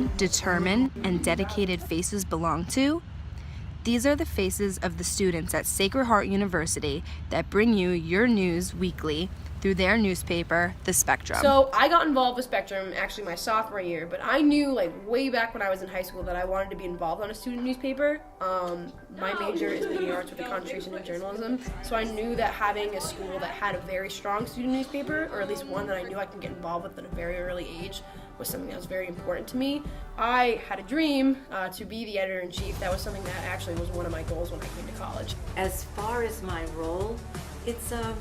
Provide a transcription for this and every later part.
known, determined, and dedicated faces belong to? These are the faces of the students at Sacred Heart University that bring you your news weekly through their newspaper, The Spectrum. So I got involved with Spectrum actually my sophomore year, but I knew way back when I was in high school that I wanted to be involved on a student newspaper. My major is media arts with a concentration in journalism, so I knew that having a school that had a very strong student newspaper, or at least one that I knew I could get involved with at a very early age, was something that was very important to me. I had a dream to be the editor-in-chief. That was something that actually was one of my goals when I came to college. As far as my role, it's a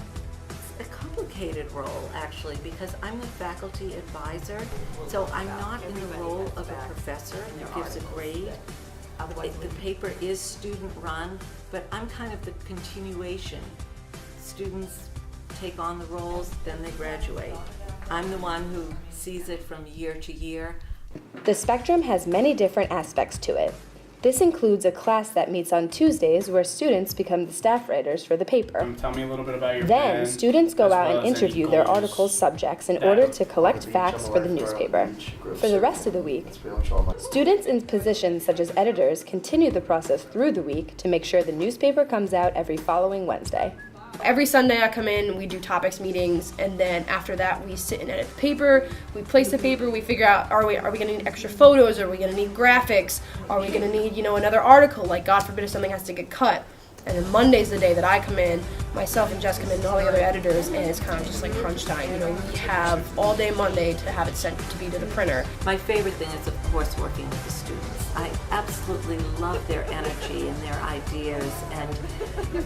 complicated role actually, because I'm the faculty advisor, so I'm not in the role of a professor who gives a grade. The paper is student run, but I'm kind of the continuation. Students take on the roles, then they graduate. I'm the one who sees it from year to year. The Spectrum has many different aspects to it. This includes a class that meets on Tuesdays where students become the staff writers for the paper. Tell me a little bit about your Then, plan, students go as out well and as any interview their goals article's subjects in that order to collect facts for the newspaper. For the rest of the week, students in positions such as editors continue the process through the week to make sure the newspaper comes out every following Wednesday. Every Sunday I come in, we do topics meetings, and then after that we sit and edit the paper, we place the paper, we figure out are we going to need extra photos, are we going to need graphics, are we going to need, another article, like God forbid if something has to get cut. And then Monday's the day that I come in, myself and Jess come in and all the other editors, and it's kind of just like crunch time. We have all day Monday to have it sent to be to the printer. My favorite thing is, of course, working with the students. I absolutely love their energy and their ideas, and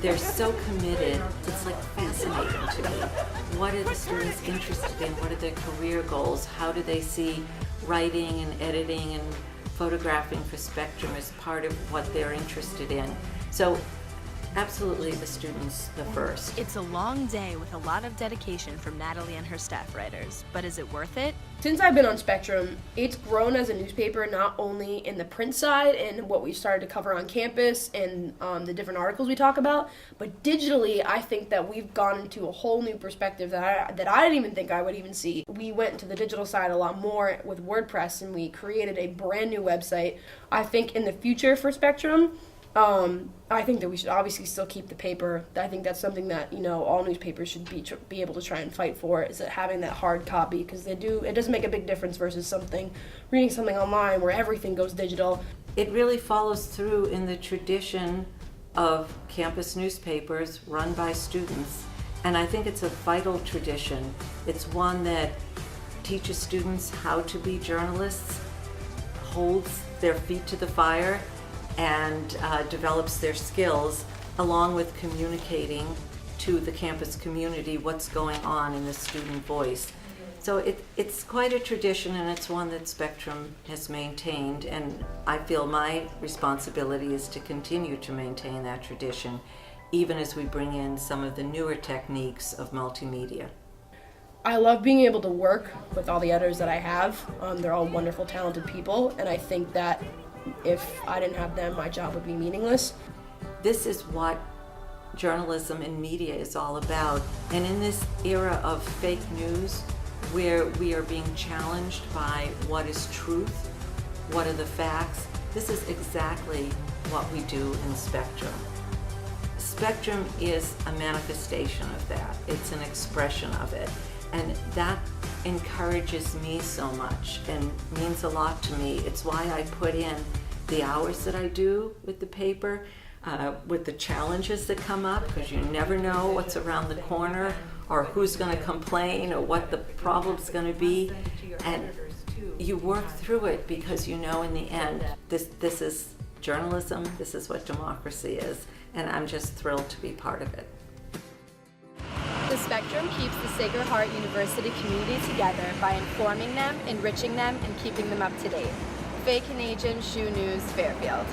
they're so committed. It's like fascinating to me. What are the students interested in? What are their career goals? How do they see writing and editing and photographing for Spectrum as part of what they're interested in? So absolutely the students the first. It's a long day with a lot of dedication from Natalie and her staff writers, but is it worth it? Since I've been on Spectrum, it's grown as a newspaper not only in the print side and what we started to cover on campus and the different articles we talk about, but digitally I think that we've gone into a whole new perspective that I didn't even think I would even see. We went to the digital side a lot more with WordPress, and we created a brand new website. I think in the future for Spectrum, I think that we should obviously still keep the paper. I think that's something that all newspapers should be able to try and fight for, is that having that hard copy, because it does make a big difference versus reading something online where everything goes digital. It really follows through in the tradition of campus newspapers run by students, and I think it's a vital tradition. It's one that teaches students how to be journalists, holds their feet to the fire, and develops their skills, along with communicating to the campus community what's going on in the student voice. So it's quite a tradition, and it's one that Spectrum has maintained, and I feel my responsibility is to continue to maintain that tradition, even as we bring in some of the newer techniques of multimedia. I love being able to work with all the editors that I have. They're all wonderful, talented people, and I think that if I didn't have them, my job would be meaningless. This is what journalism and media is all about. And in this era of fake news, where we are being challenged by what is truth, what are the facts, this is exactly what we do in Spectrum. Spectrum is a manifestation of that. It's an expression of it. And that encourages me so much and means a lot to me. It's why I put in the hours that I do with the paper, with the challenges that come up, because you never know what's around the corner or who's going to complain or what the problem's going to be. And you work through it because in the end, this is journalism, this is what democracy is, and I'm just thrilled to be part of it. The Spectrum keeps the Sacred Heart University community together by informing them, enriching them, and keeping them up to date. Faye, Kenajian, News, Fairfield.